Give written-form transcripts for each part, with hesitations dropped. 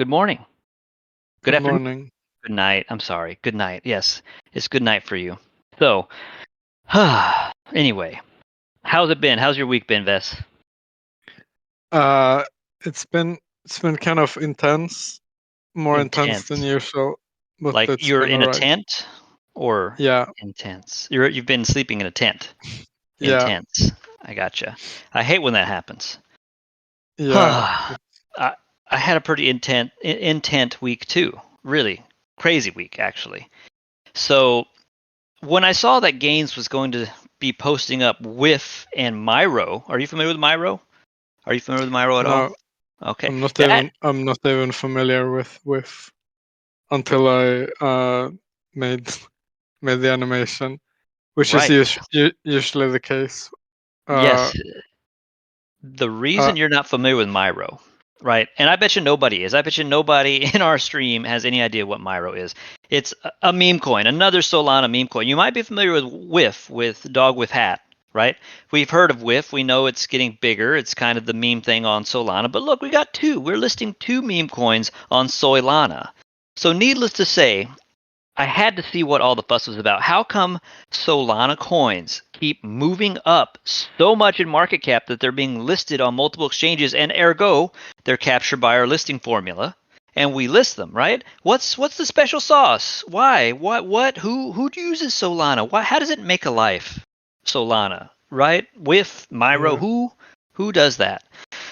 Good morning. Good Good afternoon. morning. Good night. I'm sorry. Good night. Yes, it's good night for you. So, anyway, how's it been? How's your week been, Vess? Uh, it's been kind of intense, more intense than Intense. usual, but Like it's you're been in a alright. tent, or Yeah, intense? You've been sleeping in a tent. yeah, Intense. I gotcha. I hate when that happens. yeah. I I had a pretty intent week too. Really crazy week actually. So when I saw that Gaines was going to be posting up WIF and MYLO, are you familiar with MYLO? Are you familiar with MYLO at all? No, Okay, I'm not that even familiar with until I made the animation, which is right. usually the case. Uh, Yes, the uh, reason you're not familiar with MYLO, right? And I bet you nobody is. I bet you nobody in our stream has any idea what MYLO is. It's a meme coin, another Solana meme coin. You might be familiar with WIF, with dog with hat, right? We've heard of WIF. We know it's getting bigger. It's kind of the meme thing on Solana. But look, we got two. We're listing two meme coins on Solana. So needless to say, I had to see what all the fuss was about. How come Solana coins keep moving up so much in market cap that they're being listed on multiple exchanges, and ergo they're captured by our listing formula, and we list them, right? What's the special sauce? Why? What? Who uses Solana? Why? How does it make a life? Solana, right? With MYLO, yeah. who does that?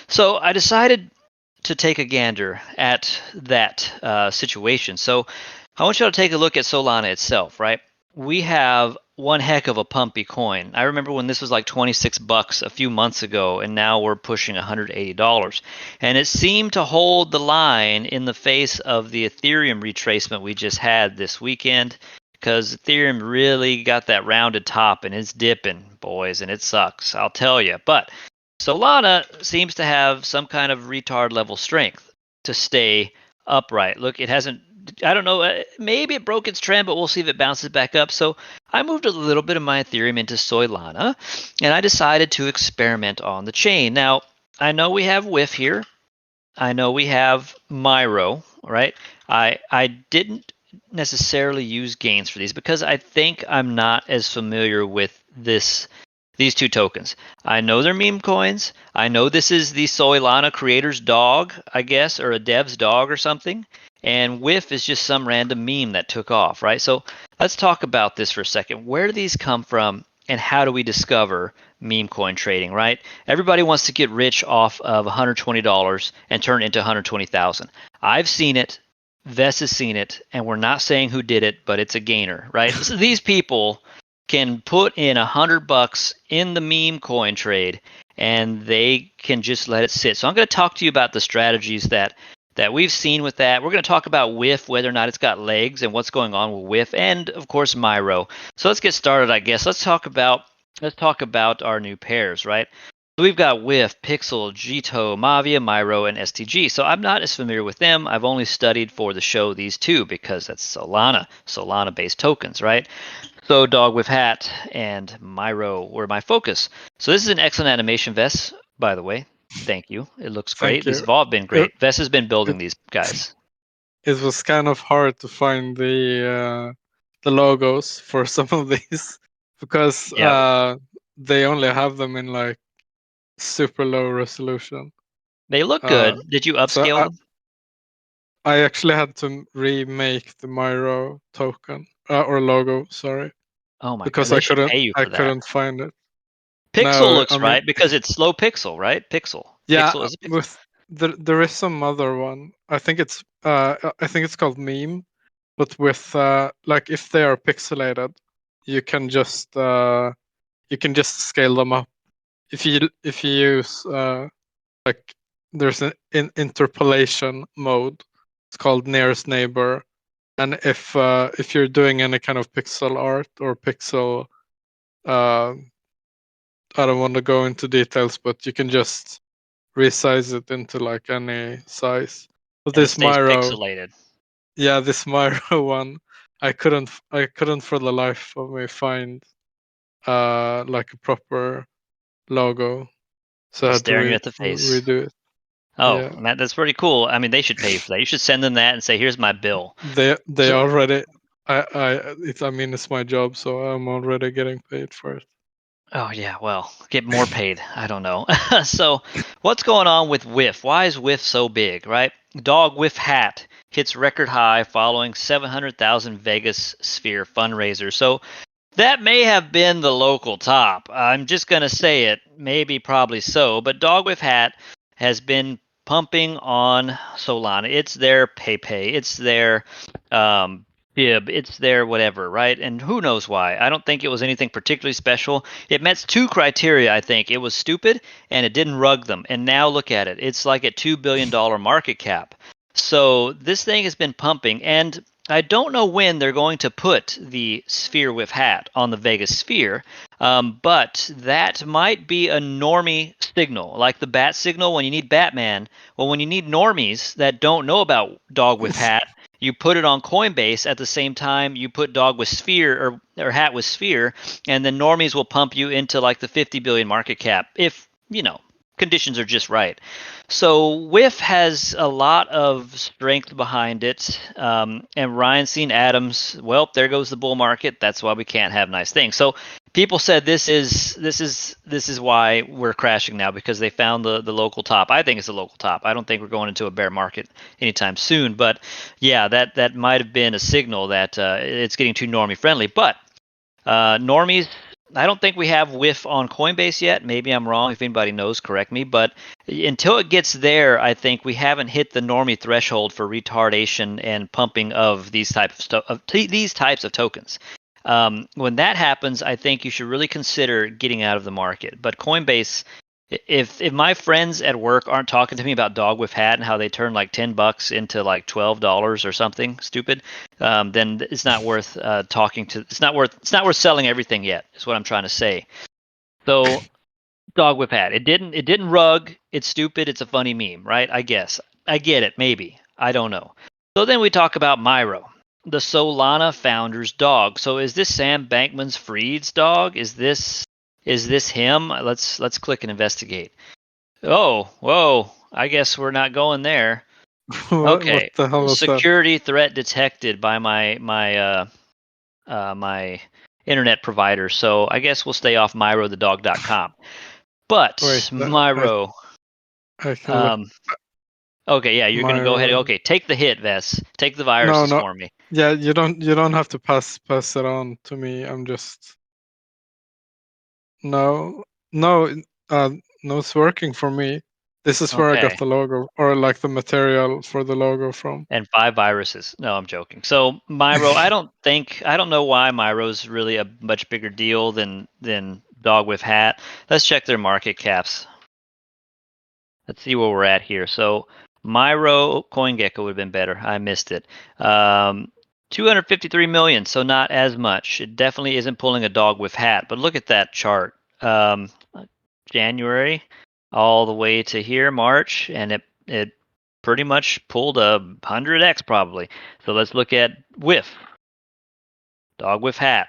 So I decided to take a gander at that situation. So I want you to take a look at Solana itself, right? We have one heck of a pumpy coin. I remember when this was like 26 bucks a few months ago, and now we're pushing $180. And it seemed to hold the line in the face of the Ethereum retracement we just had this weekend, because Ethereum really got that rounded top and it's dipping, boys, and it sucks, I'll tell you. But Solana seems to have some kind of retard level strength to stay upright. Look, it hasn't. I don't know. Maybe it broke its trend, but we'll see if it bounces back up. So I moved a little bit of my Ethereum into Solana, and I decided to experiment on the chain. Now I know we have WIF here. I know we have MYLO, right? I didn't necessarily use Gains for these because I think I'm not as familiar with these two tokens. I know they're meme coins. I know this is the Solana creator's dog, I guess, or a dev's dog or something. And WIF is just some random meme that took off, right? So let's talk about this for a second. Where do these come from, and how do we discover meme coin trading, right? Everybody wants to get rich off of $120 and turn it into $120,000. I've seen it. Vess has seen it, and we're not saying who did it, but it's a gainer, right? So these people can put in $100 in the meme coin trade, and they can just let it sit. So I'm going to talk to you about the strategies that we've seen with that. We're going to talk about WIF, whether or not it's got legs, and what's going on with WIF, and of course MYLO. So let's get started, I guess. Let's talk about our new pairs, right? So we've got WIF, Pixel, Gito, Mavia, MYLO, and STG. So I'm not as familiar with them. I've only studied for the show these two because that's Solana-based tokens, right? So Dog with Hat and MYLO were my focus. So this is an excellent animation, Vess, by the way. Thank you. It looks great. Thank These you. have all been It, great. Vess has been building it these guys. it was kind of hard to find the logos for some of these because Yeah, they only have them in like super low resolution. they look Uh, good. Did you so upscale them? I actually had to remake the MyRo token or logo, sorry, Oh my god, because they should pay you I for that. couldn't find it. Pixel No, looks I mean, right because it's slow pixel, right? Pixel. yeah, Pixel is a pixel. with there is some other one. I think it's called Meme, but with like if they are pixelated, you can just scale them up. If you use like there's an interpolation mode. It's called nearest neighbor, and if you're doing any kind of pixel art or pixel, uh, I don't want to go into details, but you can just resize it into like any size. But And it this stays Myro, pixelated. yeah, this Myro one, I couldn't for the life of me find like a proper logo, so I He's had to staring you at the face. redo it. Oh, Yeah. man, that's pretty cool. I mean, they should pay for that. You should send them that and say, "Here's my bill." They So- already. I mean, it's my job, so I'm already getting paid for it. Oh yeah, well, get more paid. I don't know. So, what's going on with WIF? Why is WIF so big, right? Dog WIF hat hits record high following 700,000 Vegas Sphere fundraiser. So, that may have been the local top. I'm just going to say it, maybe probably so, but Dog with Hat has been pumping on Solana. It's their pay. It's their bib. It's their whatever, right? And who knows why. I don't think it was anything particularly special. It met two criteria, I think. It was stupid and it didn't rug them. And now look at it. It's like a $2 billion market cap. So this thing has been pumping, and I don't know when they're going to put the Sphere with hat on the Vegas Sphere, but that might be a normie signal, like the bat signal when you need Batman. Well, when you need normies that don't know about dog with hat, you put it on Coinbase at the same time you put dog with Sphere or hat with Sphere, and then normies will pump you into like the 50 billion market cap if, conditions are just right. So WIF has a lot of strength behind it, and Ryan seen Adams. Well, there goes the bull market. That's why we can't have nice things. So people said this is why we're crashing now, because they found the local top. I think it's a local top. I don't think we're going into a bear market anytime soon. But yeah, that might have been a signal that it's getting too normie friendly. But normies, I don't think we have WIF on Coinbase yet. Maybe I'm wrong. If anybody knows, correct me. But until it gets there, I think we haven't hit the normie threshold for retardation and pumping of these types of tokens. When that happens, I think you should really consider getting out of the market. But Coinbase, if my friends at work aren't talking to me about dog with hat and how they turn like $10 into like $12 or something stupid, then it's not worth talking to. It's not worth selling everything yet. Is what I'm trying to say. So dog with hat. It didn't rug. It's stupid. It's a funny meme, right? I guess. I get it. Maybe. I don't know. So then we talk about MYLO, the Solana founder's dog. So is this Sam Bankman-Fried's dog? Is this him? Let's click and investigate. Oh, whoa. I guess we're not going there. Okay. What the hell is that? Security threat detected by my internet provider. So I guess we'll stay off myrothedog.com. But Wait, Myro. I can look. Okay, yeah, you're gonna go ahead. Myro. Okay, take the hit, Vess. Take the viruses No. for me. Yeah, you don't have to pass it on to me. I'm just no. It's working for me. This is where I got Okay. the logo, or like the material for the logo from. And 5 viruses. No, I'm joking. So Myro, I don't know why Myro's really a much bigger deal than Dog with Hat. Let's check their market caps. Let's see where we're at here. So Myro, CoinGecko would have been better. I missed it. 253 million, so not as much. It definitely isn't pulling a Dog with Hat, but look at that chart. January all the way to here, March, and it pretty much pulled a 100x probably. So let's look at WIF, Dog with Hat.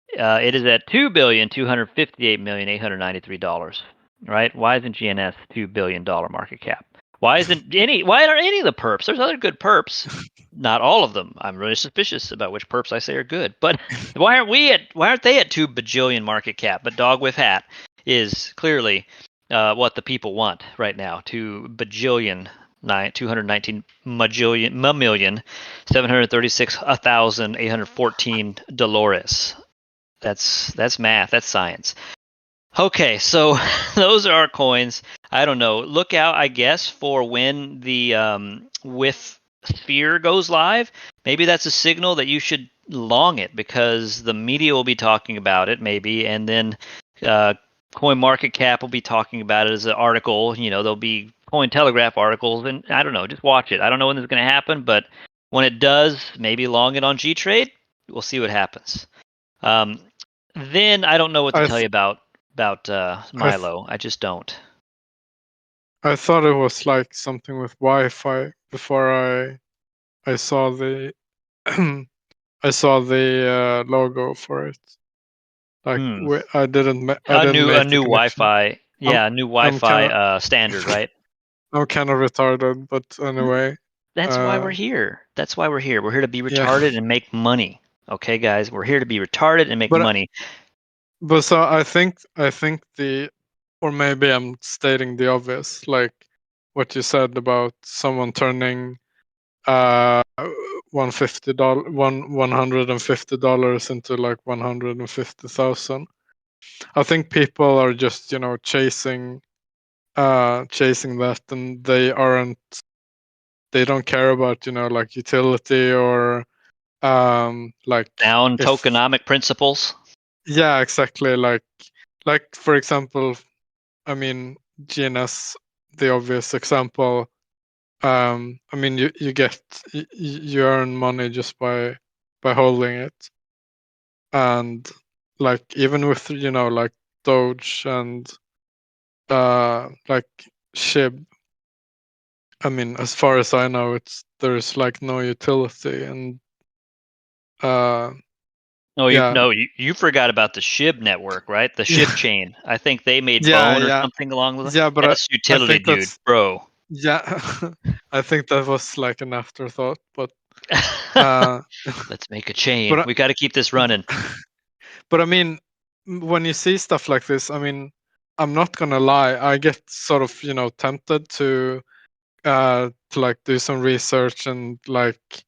It is at $2,258,893. Right? Why isn't GNS $2 billion market cap? Why aren't any of the perps? There's other good perps. Not all of them. I'm really suspicious about which perps I say are good. But why aren't they at 2 bajillion market cap? But Dog with Hat is clearly what the people want right now. 2 bajillion 219 million 736,814 Dolores. That's math. That's science. Okay, so those are our coins. I don't know. Look out, I guess, for when the WIF Sphere goes live. Maybe that's a signal that you should long it, because the media will be talking about it, maybe, and then CoinMarketCap will be talking about it as an article. There'll be Cointelegraph articles, and I don't know. Just watch it. I don't know when this is going to happen, but when it does, maybe long it on gTrade. We'll see what happens. Then I don't know what to tell you about MYLO. I just don't. I thought it was like something with Wi-Fi before I saw the I saw the logo for it. Like I didn't a make new the connection. Wi-Fi. Yeah, a new Wi-Fi standard, right? I'm kind of retarded, but anyway. That's why we're here. That's why we're here. We're here to be retarded and make money. Okay, guys, we're here to be retarded and make money. But so I think or maybe I'm stating the obvious, like what you said about someone turning $150 into like 150,000. I think people are just chasing that, and they don't care about like utility or like Sound tokenomic principles. Yeah, exactly. Like for example, I mean GNS, the obvious example. I mean you earn money just by holding it, and like even with like Doge and like SHIB. I mean, as far as I know, there's like no utility, and you forgot about the SHIB network, right? The SHIB chain. I think they made Bone or something along those lines. Yeah, but that's utility, dude, bro. Yeah, I think that was like an afterthought, but let's make a chain. We got to keep this running. But I mean, when you see stuff like this, I mean, I'm not gonna lie, I get sort of tempted to like do some research and like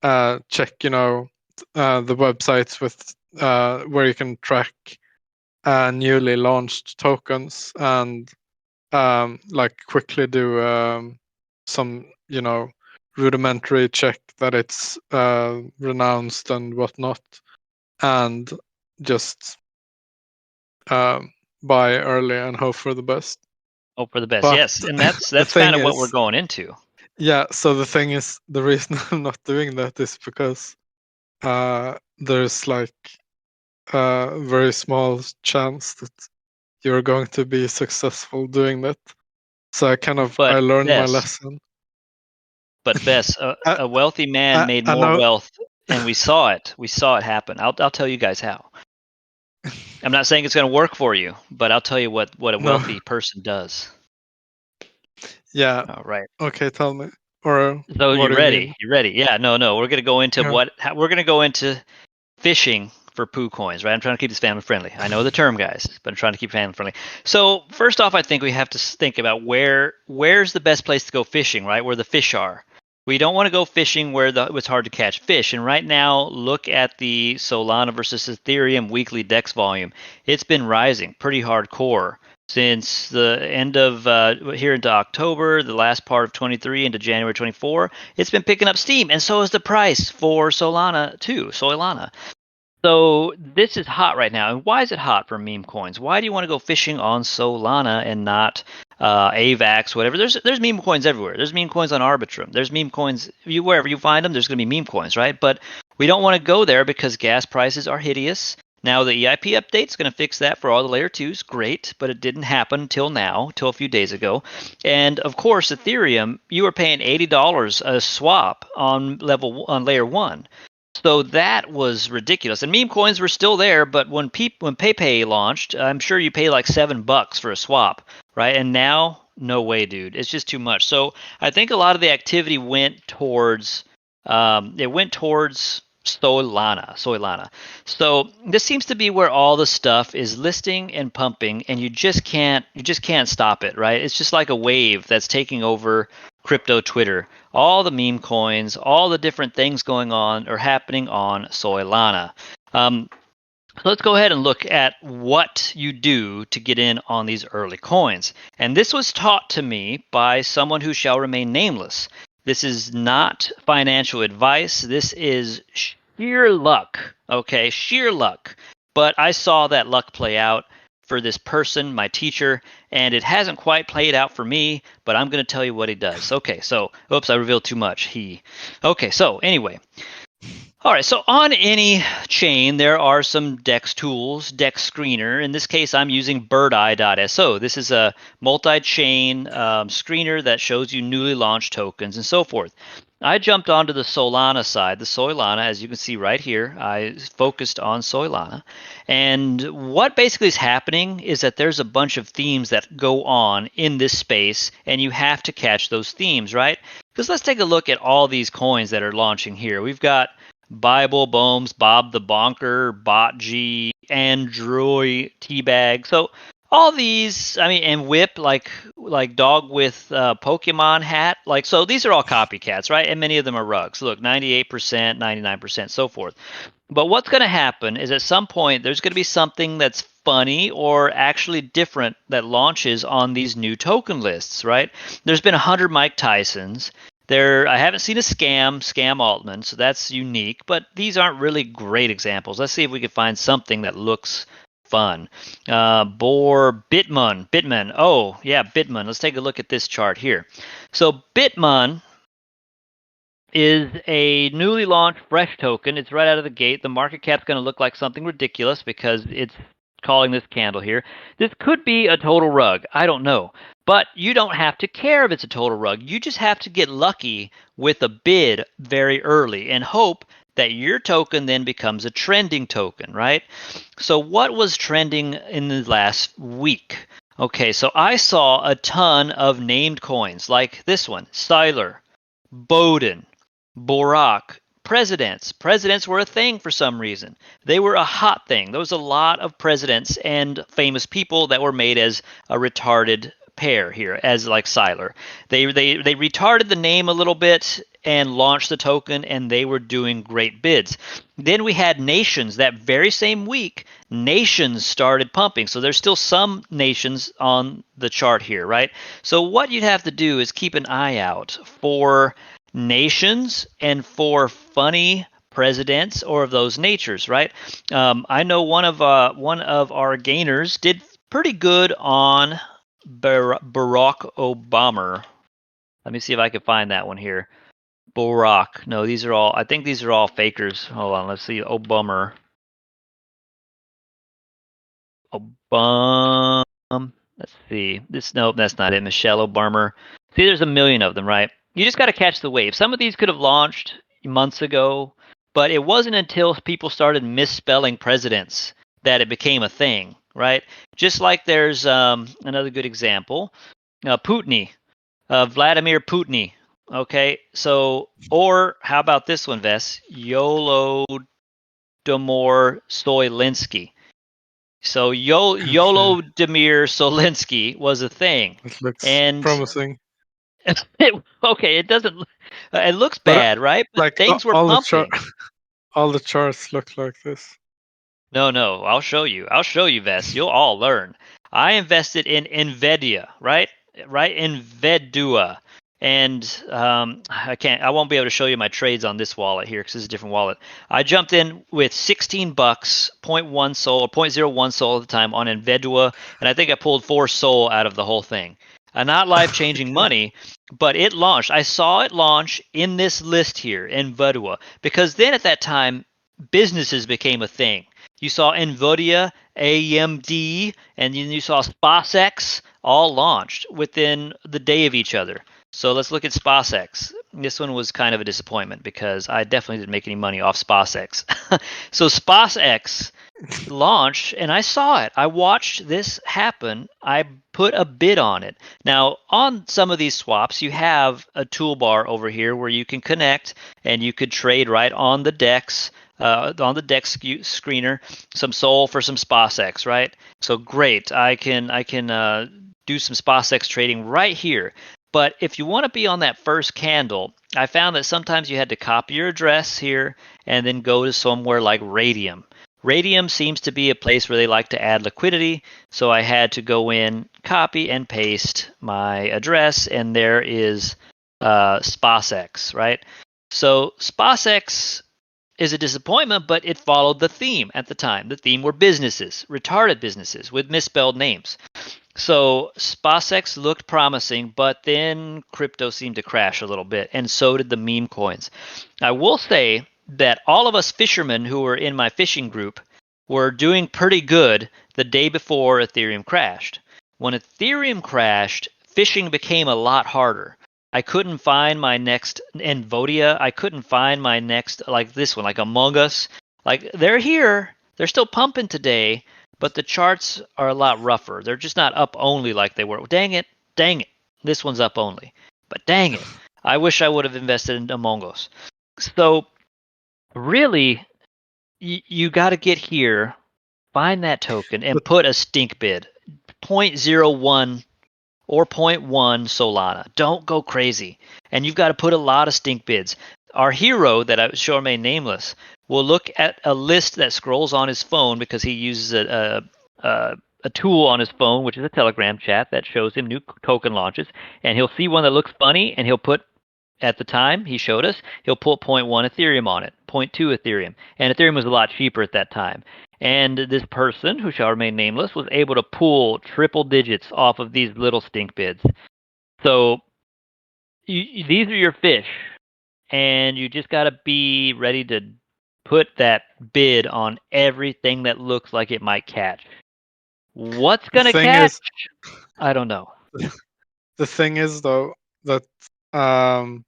check the websites with where you can track newly launched tokens, and like quickly do some rudimentary check that it's renounced and whatnot, and just buy early and hope for the best. Hope for the best, yes, and that's kind of what we're going into. Yeah, so the thing is, the reason I'm not doing that is because there's like a very small chance that you're going to be successful doing that. So I learned my lesson. But Bess, a wealthy man made more wealth, and we saw it. We saw it happen. I'll tell you guys how. I'm not saying it's going to work for you, but I'll tell you what a wealthy person does. Yeah. All right. Okay, tell me. Or so you're ready? You're ready? Yeah. No. We're going to go into we're going to go into fishing for PoopCoins, right? I'm trying to keep this family friendly. I know the term, guys, but I'm trying to keep family friendly. So first off, I think we have to think about where's the best place to go fishing, right? Where the fish are. We don't want to go fishing where it's hard to catch fish. And right now, look at the Solana versus Ethereum weekly DEX volume. It's been rising pretty hardcore since the end of here into October, the last part of 23 into January 24. It's been picking up steam, and so is the price for Solana too. Solana. So this is hot right now. And why is it hot for meme coins? Why do you want to go fishing on Solana and not AVAX, whatever? There's meme coins everywhere. There's meme coins on Arbitrum. There's meme coins wherever you find them. There's going to be meme coins, right? But we don't want to go there because gas prices are hideous. Now the EIP update is going to fix that for all the layer 2s. Great, but it didn't happen till now, till a few days ago. And of course, Ethereum, you were paying $80 a swap on layer 1. So that was ridiculous. And meme coins were still there, but when PayPay launched, I'm sure you pay like $7 for a swap, right? And now, no way, dude. It's just too much. So I think a lot of the activity went towards Solana. So this seems to be where all the stuff is listing and pumping, and you just can't stop it, right? It's just like a wave that's taking over crypto Twitter. All the meme coins, all the different things going on are happening on Solana. So let's go ahead and look at what you do to get in on these early coins. And this was taught to me by someone who shall remain nameless. This is not financial advice. This is sheer luck, okay? Sheer luck. But I saw that luck play out for this person, my teacher, and it hasn't quite played out for me, but I'm going to tell you what he does. Okay, so, oops, I revealed too much. Okay, so anyway. All right, so on any chain, there are some DEX tools, DEX screener. In this case, I'm using birdeye.so. This is a multi-chain screener that shows you newly launched tokens and so forth. I jumped onto the Solana side. The Solana, as you can see right here, I focused on Solana. And what basically is happening is that there's a bunch of themes that go on in this space, and you have to catch those themes, right? Because let's take a look at all these coins that are launching here. We've got Bible, Bohms, Bob the Bonker, BotG, Android, Teabag. So all these, I mean, and Whip, like dog with Pokemon hat, like, so these are all copycats, right? And many of them are rugs. Look, 98%, 99%, so forth. But what's going to happen is at some point there's going to be something that's funny or actually different that launches on these new token lists, right? There's been 100 Mike Tysons. I haven't seen a scam Altman, so that's unique. But these aren't really great examples. Let's see if we can find something that looks fun. Bitman. Oh, yeah, Bitman. Let's take a look at this chart here. So Bitman is a newly launched fresh token. It's right out of the gate. The market cap's going to look like something ridiculous because it's calling this candle here. This could be a total rug. I don't know. But you don't have to care if it's a total rug. You just have to get lucky with a bid very early and hope that your token then becomes a trending token, right? So what was trending in the last week? Okay, so I saw a ton of named coins like this one, Styler, Bowden, Borak, presidents. Presidents were a thing for some reason. They were a hot thing. There was a lot of presidents and famous people that were made as a retarded pair here, as like Siler. They retarded the name a little bit and launched the token, and they were doing great bids. Then we had nations that very same week. Nations started pumping, so there's still some nations on the chart here, right? So what you'd have to do is keep an eye out for nations and for funny presidents or of those natures, right? I know one of our gainers did pretty good on Barack Obama. Let me see if I can find that one here. Barack. No, these are all. I think these are all fakers. Hold on. Let's see. Obama. Let's see. Nope, that's not it. Michelle Obama. See, there's a million of them, right? You just got to catch the wave. Some of these could have launched months ago, but it wasn't until people started misspelling presidents that it became a thing, right? Just like there's another good example, Putin, Vladimir Putin. Okay, so, or how about this one, Ves? Yolodomor Soylinsky. So Yolodymyr Solinsky was a thing. It looks And promising. it doesn't. It looks But bad, right? But like things were all pumping. all the charts look like this. No, I'll show you. Ves. You'll all learn. I invested in Nvidia, right? Nvedua. And I won't be able to show you my trades on this wallet here because this is a different wallet. I jumped in with $16, 0.1 SOL or 0.01 SOL at the time on Nvedua, and I think I pulled 4 SOL out of the whole thing. Not life-changing money, but it launched. I saw it launch in this list here, Nvedua, because then at that time, businesses became a thing. You saw Nvidia, AMD, and then you saw SpaceX all launched within the day of each other. So let's look at SpaceX. This one was kind of a disappointment because I definitely didn't make any money off SpaceX. So SpaceX launched, and I saw it. I watched this happen. I put a bid on it. Now, on some of these swaps, you have a toolbar over here where you can connect, and you could trade right on the DEX. On the DEX screener, some SOL for some SpaceX, right? So great, I can do some SpaceX trading right here. But if you want to be on that first candle, I found that sometimes you had to copy your address here and then go to somewhere like Radium. Radium seems to be a place where they like to add liquidity, so I had to go in, copy and paste my address, and there is SpaceX, right? So SpaceX is a disappointment, but it followed the theme at the time. The theme were businesses, retarded businesses with misspelled names. So SpaceX looked promising, but then crypto seemed to crash a little bit, and so did the meme coins. I will say that all of us fishermen who were in my fishing group were doing pretty good the day before Ethereum crashed. When Ethereum crashed, fishing became a lot harder. I couldn't find my next Nvodia. I couldn't find my next, like this one, like Among Us. Like, they're here. They're still pumping today, but the charts are a lot rougher. They're just not up only like they were. Dang it. Dang it. This one's up only. But dang it. I wish I would have invested in Among Us. So, really, you got to get here, find that token, and But put a stink bid. 0.01 or 0.1 Solana. Don't go crazy. And you've got to put a lot of stink bids. Our hero, that I shall remain nameless, will look at a list that scrolls on his phone because he uses a tool on his phone, which is a Telegram chat that shows him new token launches. And he'll see one that looks funny, and he'll put, at the time he showed us, he'll put 0.1 Ethereum on it, 0.2 Ethereum. And Ethereum was a lot cheaper at that time. And this person, who shall remain nameless, was able to pull triple digits off of these little stink bids. So these are your fish, and you just got to be ready to put that bid on everything that looks like it might catch. What's the going to thing catch? is, I don't know. the thing is though that I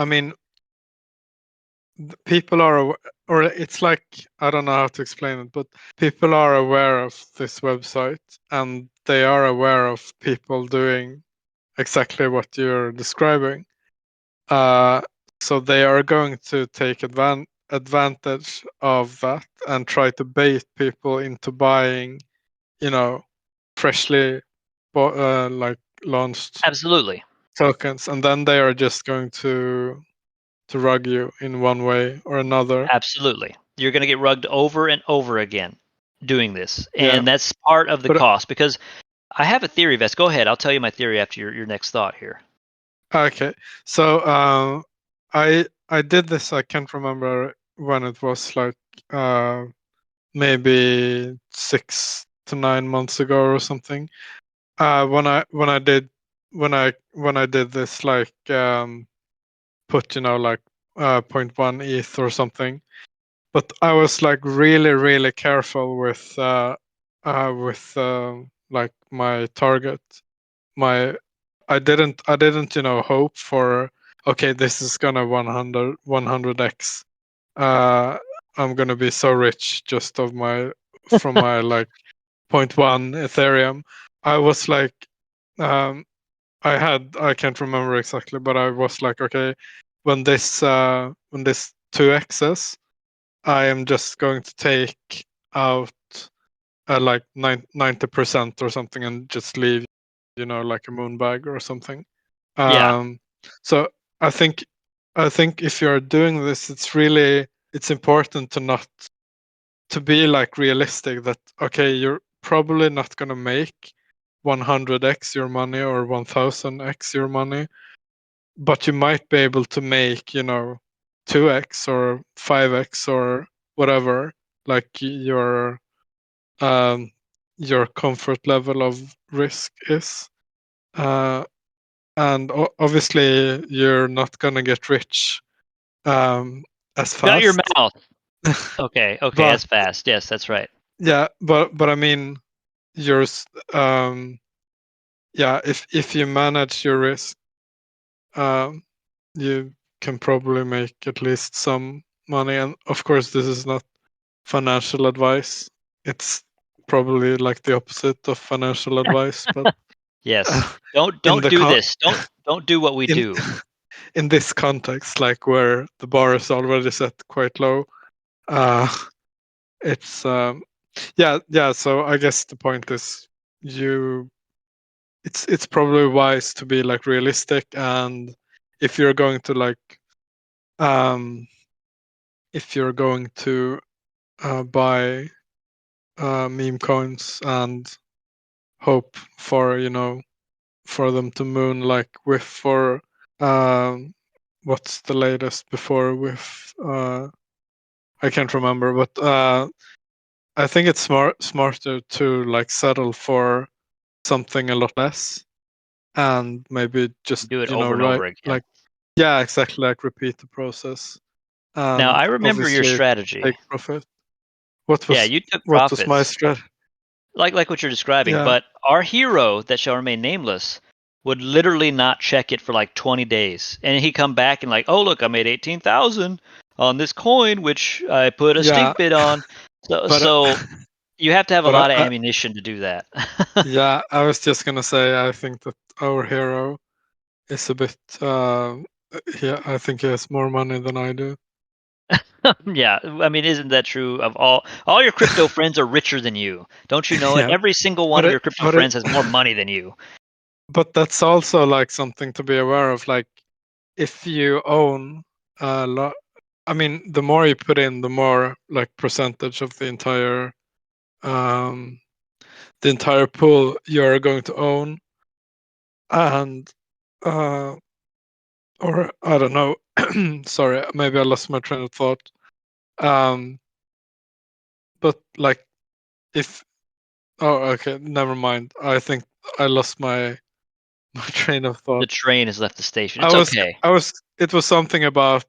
mean, people are, or it's like, I don't know how to explain it, but people are aware of this website and they are aware of people doing exactly what you're describing. So they are going to take advantage of that and try to bait people into buying, freshly like launched Absolutely. tokens, and then they are just going to rug you in one way or another. Absolutely. You're going to get rugged over and over again doing this. Yeah, And that's part of the but cost, because I have a theory, Vest. Go ahead. I'll tell you my theory after your next thought here. okay. So I did this. I can't remember when it was, like maybe 6 to 9 months ago or something. When I did this, like put like 0.1 ETH or something. But I was like really really careful with like my target. My I didn't hope for, okay, this is gonna 100x. I'm gonna be so rich just from my like 0.1 Ethereum. I was like, I can't remember exactly, but I was like, okay, when this 2x's, I am just going to take out like 90% or something and just leave, like a moon bag or something. Yeah. So I think if you're doing this, it's important to be like realistic that, okay, you're probably not gonna make 100x your money or 1000x your money, but you might be able to make 2x or 5x or whatever, like your comfort level of risk is. And obviously you're not gonna get rich as Shut your fast. mouth. Okay. Okay. But That's fast. Yes, that's right. yeah, but I mean, yours yeah, if you manage your risk, um you can probably make at least some money. And of course, this is not financial advice. It's probably like the opposite of financial advice, but Yes. uh, Don't in don't the do this. Don't do what we in do. in this context, like where the bar is already set quite low, uh it's yeah. So I guess the point is, you it's probably wise to be like realistic. And if you're going to like um if you're going to buy meme coins and hope for for them to moon, like WIF, or what's the latest before WIF? I can't remember, but I think it's smarter to like settle for something a lot less, and maybe just Do it over and right, over again. like, yeah, exactly, like repeat the process Now, and I remember your obviously take strategy. profit. Yeah, you took What was my profits, strat? like what you're describing. Yeah. But our hero, that shall remain nameless, would literally not check it for like 20 days. And he'd come back and like, oh, look, I made 18,000 on this coin, which I put a stink bid on. So you have to have a lot of ammunition to do that. Yeah, I was just going to say, I think that our hero is a bit, I think he has more money than I do. Yeah, I mean, isn't that true of all your crypto friends are richer than you? Don't you know it? Yeah, Every single one of your crypto friends has more money than you. But that's also like something to be aware of. Like, if you own a lot, I mean, the more you put in, the more like percentage of the entire pool you're going to own, and or I don't know. Sorry, maybe I lost my train of thought. But like, if okay, never mind. I think I lost my train of thought. The train has left the station. It's okay. It was something about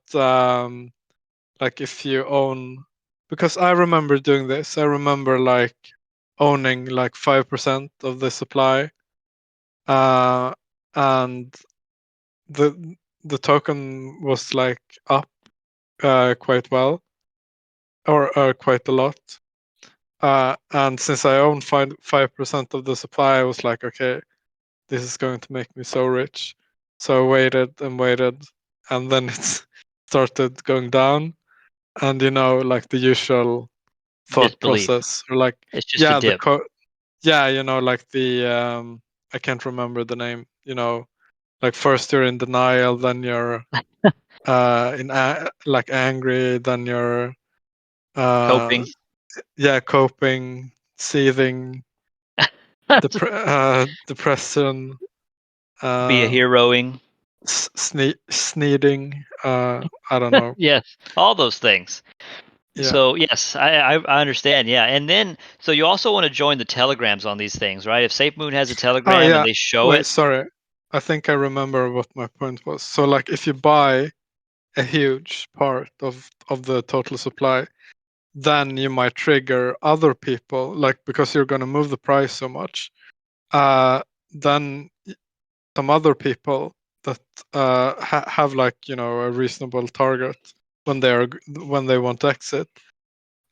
like if you own, because I remember doing this. I remember like owning like 5% of the supply, and the token was like up quite well, or quite a lot. And since I own 5% of the supply, I was like, okay, this is going to make me so rich. So I waited and waited, and then it started going down. And like the usual thought Disbelief. process, or like, It's just a dip. like the I can't remember the name. Like first you're in denial, then you're like angry, then you're Coping. coping, seething, depression, Be a heroing. sneezing. I don't know. Yes, all those things. Yeah. So yes, I understand. Yeah, and then so you also want to join the telegrams on these things, right? If SafeMoon has a telegram and they show Wait, it. sorry. I think I remember what my point was. So like if you buy a huge part of the total supply, then you might trigger other people, like because you're going to move the price so much. Then some other people that have like a reasonable target when they want to exit.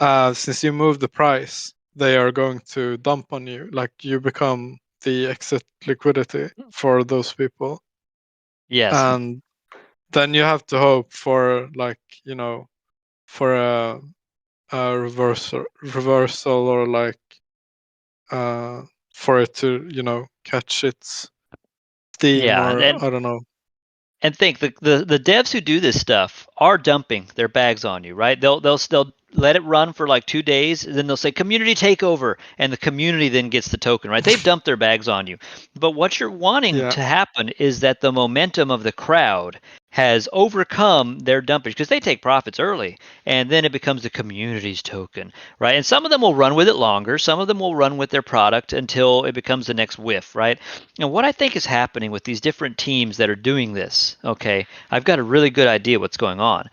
Since you move the price, they are going to dump on you. Like you become the exit liquidity for those people. Yes. And then you have to hope for like for a reversal, or like for it to catch its steam, Yeah, or I don't know. and think the devs who do this stuff are dumping their bags on you, right? They'll let it run for like 2 days, and then they'll say community takeover, and the community then gets the token, right? They've dumped their bags on you. But what you're wanting to happen is that the momentum of the crowd has overcome their dumpage, because they take profits early, and then it becomes the community's token, right? And some of them will run with it longer, some of them will run with their product until it becomes the next WIF, right? And what I think is happening with these different teams that are doing this, okay, I've got a really good idea what's going on.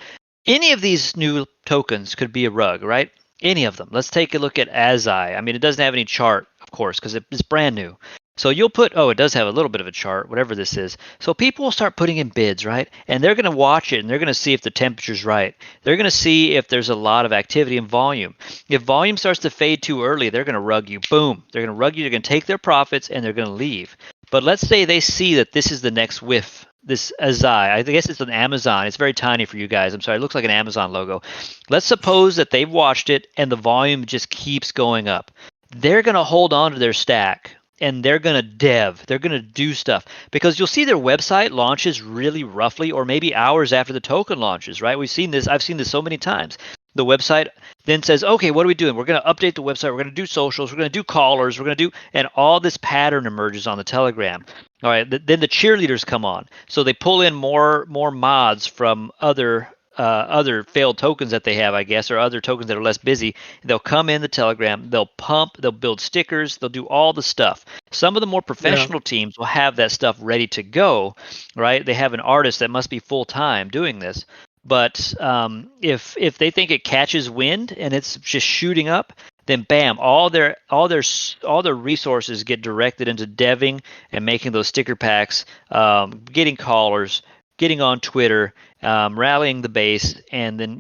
Any of these new tokens could be a rug, right? Any of them. Let's take a look at Azai. I mean, it doesn't have any chart, of course, because it's brand new. So you'll put, it does have a little bit of a chart, whatever this is. So people will start putting in bids, right? And they're going to watch it, and they're going to see if the temperature's right. They're going to see if there's a lot of activity and volume. If volume starts to fade too early, they're going to rug you. Boom. They're going to rug you. They're going to take their profits, and they're going to leave. But let's say they see that this is the next WIF, this Azai. I guess it's an Amazon. It's very tiny for you guys. I'm sorry. It looks like an Amazon logo. Let's suppose that they've watched it, and the volume just keeps going up. They're going to hold on to their stack, and they're going to dev. They're going to do stuff, because you'll see their website launches really roughly, or maybe hours after the token launches, right? We've seen this. I've seen this so many times. The website then says, okay, what are we doing? We're going to update the website. We're going to do socials. We're going to do callers. We're going to do, and all this pattern emerges on the Telegram. All right. Then the cheerleaders come on. So they pull in more mods from other failed tokens that they have, I guess, or other tokens that are less busy. They'll come in the Telegram, they'll pump, they'll build stickers, they'll do all the stuff. Some of the more professional teams will have that stuff ready to go, right? They have an artist that must be full time doing this. But if they think it catches wind and it's just shooting up, then bam, all their resources get directed into deving and making those sticker packs, getting callers, getting on Twitter, rallying the base, and then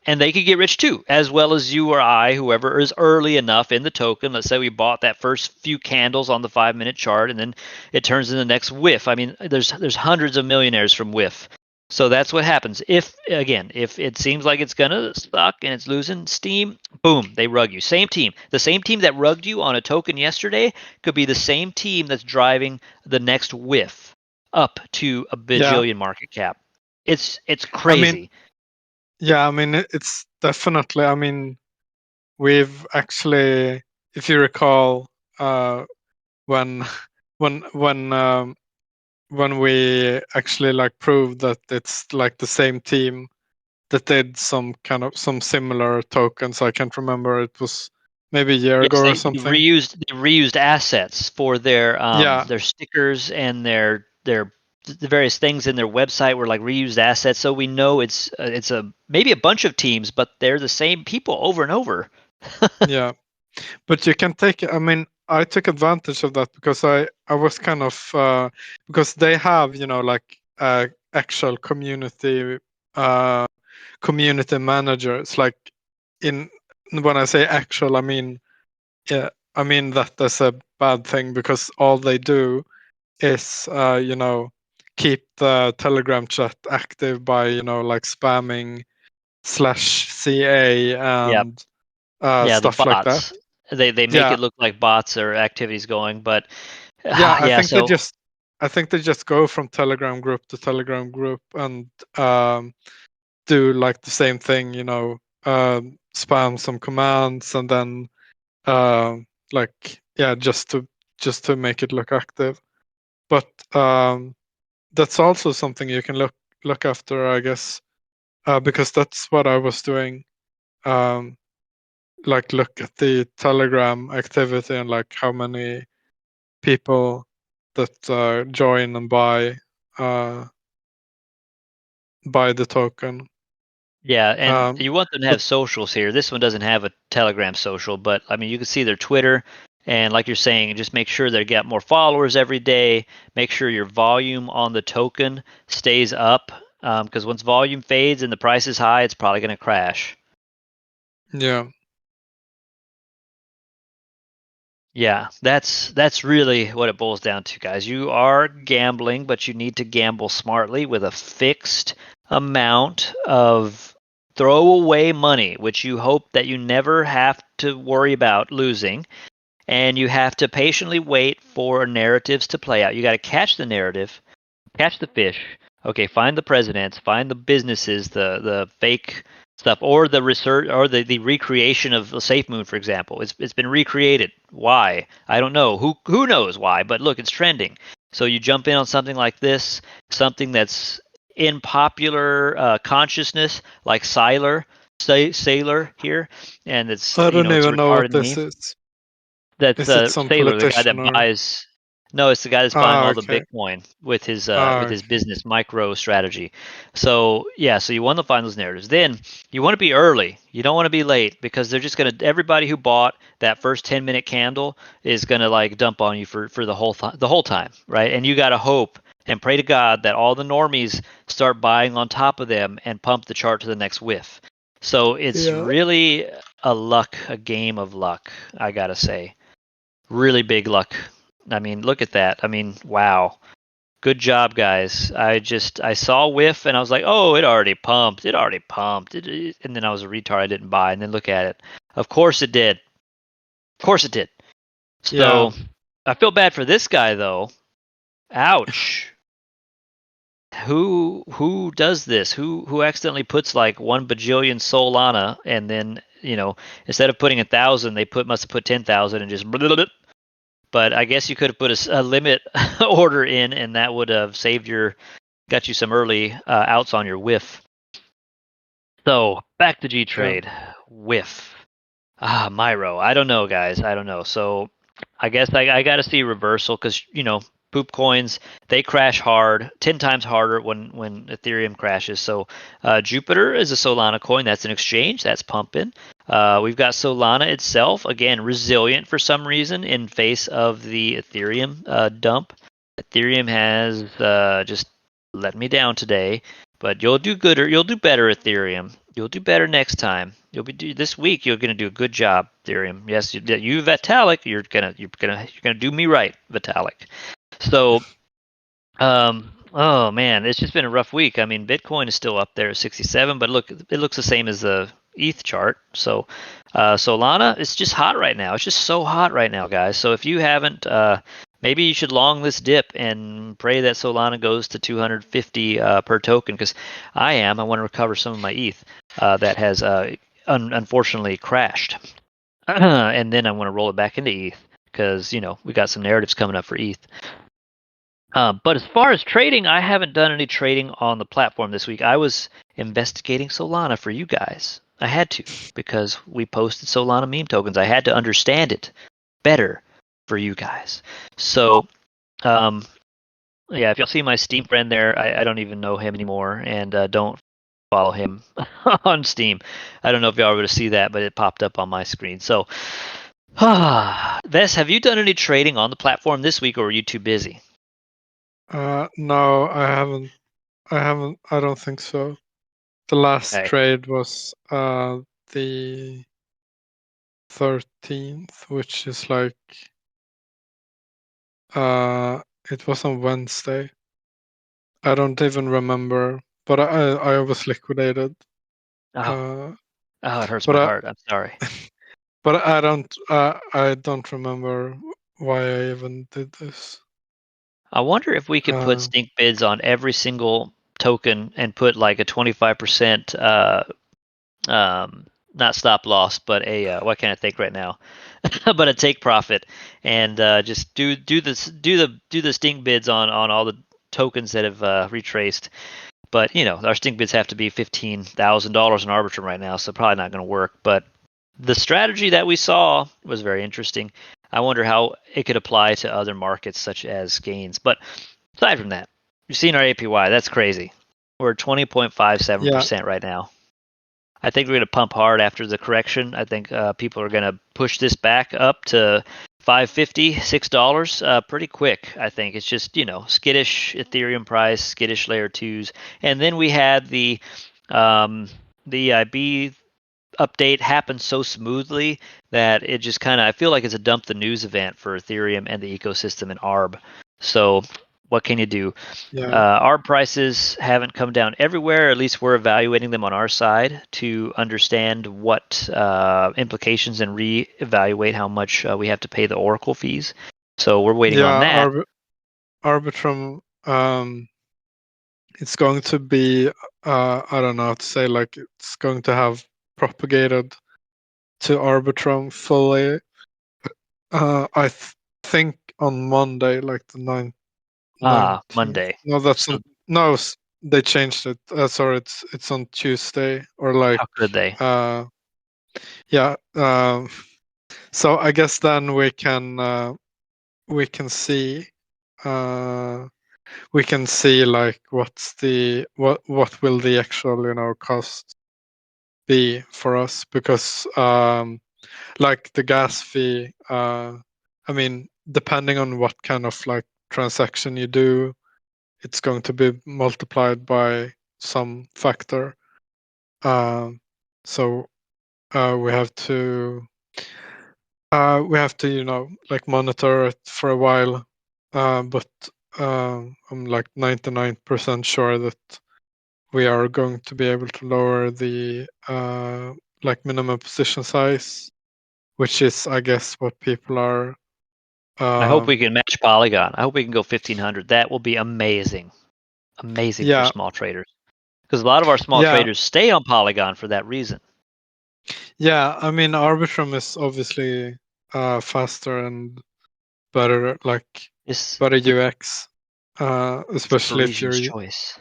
and they could get rich too, as well as you or I, whoever is early enough in the token. Let's say we bought that first few candles on the 5-minute chart, and then it turns into the next whiff. I mean, there's hundreds of millionaires from whiff. So that's what happens. If it seems like it's gonna suck and it's losing steam, boom, they rug you. Same team. The same team that rugged you on a token yesterday could be the same team that's driving the next whiff up to a bajillion market cap. It's crazy. I mean, it's definitely. I mean, we've actually, if you recall, when we actually like proved that it's like the same team that did some similar tokens. I can't remember. It was maybe a year ago or something. They reused assets for their stickers and their the various things in their website were like reused assets. So we know it's maybe a bunch of teams, but they're the same people over and over. Yeah, but you can take. I mean, I took advantage of that because I was kind of because they have like actual community managers. Like when I say actual, I mean that's a bad thing because all they do is keep the Telegram chat active by like spamming /CA and stuff the like that. bots. They make it look like bots or activities going, but I think they just go from Telegram group to Telegram group and do like the same thing, spam some commands and then just to make it look active. But that's also something you can look after, I guess, because that's what I was doing. Like look at the Telegram activity and like how many people that join and buy the token. Yeah, and you want them to have socials here. This one doesn't have a Telegram social, but I mean, you can see their Twitter, and like you're saying, just make sure they get more followers every day. Make sure your volume on the token stays up, because once volume fades and the price is high, it's probably going to crash. Yeah. Yeah, that's really what it boils down to, guys. You are gambling, but you need to gamble smartly with a fixed amount of throwaway money, which you hope that you never have to worry about losing. And you have to patiently wait for narratives to play out. You got to catch the narrative, catch the fish. Okay, find the presidents, find the businesses, the fake stuff, or the research, or the recreation of the SafeMoon, for example. It's been recreated. Why? I don't know. Who knows why? But look, it's trending. So you jump in on something like this, something that's in popular consciousness, like Sailor here, and it's I don't it's even know what retarded this meme. is. That's Is it some Sailor, the guy that politician or? buys. No, it's the guy that's buying all the Okay. Bitcoin with his Okay. business micro strategy. So yeah, so you want to find those narratives. Then you want to be early. You don't want to be late because they're just gonna everybody who bought that first 10-minute candle is gonna like dump on you for the whole time, right? And you gotta hope and pray to God that all the normies start buying on top of them and pump the chart to the next whiff. So it's really a game of luck, I gotta say. Really big luck. I mean, look at that. I mean, wow. Good job, guys. I saw whiff and I was like, oh, it already pumped. It already pumped. And then I was a retard. I didn't buy. And then look at it. Of course it did. Of course it did. So I feel bad for this guy though. Ouch. Who does this? Who accidentally puts like 1 bajillion Solana and then instead of putting 1,000, they must have put 10,000 and just. But I guess you could have put a limit order in, and that would have got you some early outs on your whiff. So back to gTrade, whiff. MYLO. I don't know, guys. I don't know. So I guess I got to see reversal because PoopCoins, they crash hard, 10 times harder when Ethereum crashes. So Jupiter is a Solana coin. That's an exchange. That's pumping. We've got Solana itself, again, resilient for some reason in face of the Ethereum dump. Ethereum has just let me down today, but you'll do good, or you'll do better, Ethereum. You'll do better next time. You'll be this week. You're gonna do a good job, Ethereum. Yes, you Vitalik. You're gonna do me right, Vitalik. So, oh man, it's just been a rough week. I mean, Bitcoin is still up there at 67, but look, it looks the same as the ETH chart. So, Solana, it's just hot right now. It's just so hot right now, guys. So if you haven't, maybe you should long this dip and pray that Solana goes to 250 per token, because I want to recover some of my ETH that has unfortunately crashed, and then I want to roll it back into ETH because we got some narratives coming up for ETH. But as far as trading, I haven't done any trading on the platform this week. I was investigating Solana for you guys. I had to, because we posted Solana meme tokens. I had to understand it better for you guys. So, yeah, if y'all see my Steam friend there, I don't even know him anymore, and don't follow him on Steam. I don't know if y'all were able to see that, but it popped up on my screen. So, Vess, have you done any trading on the platform this week, or were you too busy? No, I haven't. I don't think so. The last Okay. trade was the 13th, which is like it was on Wednesday. I don't even remember, but I was liquidated. Oh, it hurts but my heart. I'm sorry. But I don't remember why I even did this. I wonder if we could put stink bids on every single token and put like a 25% not stop loss, but a what can I think right now? But a take profit, and just do the stink bids on all the tokens that have retraced. But our stink bids have to be $15,000 in Arbitrum right now, so probably not going to work. But the strategy that we saw was very interesting. I wonder how it could apply to other markets such as gains. But aside from that, you've seen our APY. That's crazy. We're 20.57% right now. I think we're going to pump hard after the correction. I think people are going to push this back up to $5.50, $6 pretty quick. I think it's just skittish Ethereum price, skittish layer twos, and then we had the EIB update happen so smoothly that it just kind of, I feel like it's a dump the news event for Ethereum and the ecosystem in ARB. So what can you do? Yeah. ARB prices haven't come down everywhere. At least we're evaluating them on our side to understand what implications and reevaluate how much we have to pay the Oracle fees. So we're waiting on that. Arbitrum, it's going to be, I don't know how to say, like it's going to have propagated to Arbitrum fully. I think on Monday, like the 19th. Monday. No, that's no. They changed it. Sorry, it's on Tuesday, or like. How could they? Yeah. So I guess then we can see like what will the actual cost be for us, because like the gas fee, I mean, depending on what kind of like transaction you do, it's going to be multiplied by some factor. So we have to like monitor it for a while. But I'm like 99% sure that we are going to be able to lower the like minimum position size, which is, I guess, what people are. I hope we can match Polygon. I hope we can go 1,500. That will be amazing. Amazing for small traders. Because a lot of our small traders stay on Polygon for that reason. Yeah, I mean, Arbitrum is obviously faster and better, like better UX, especially if you're choice.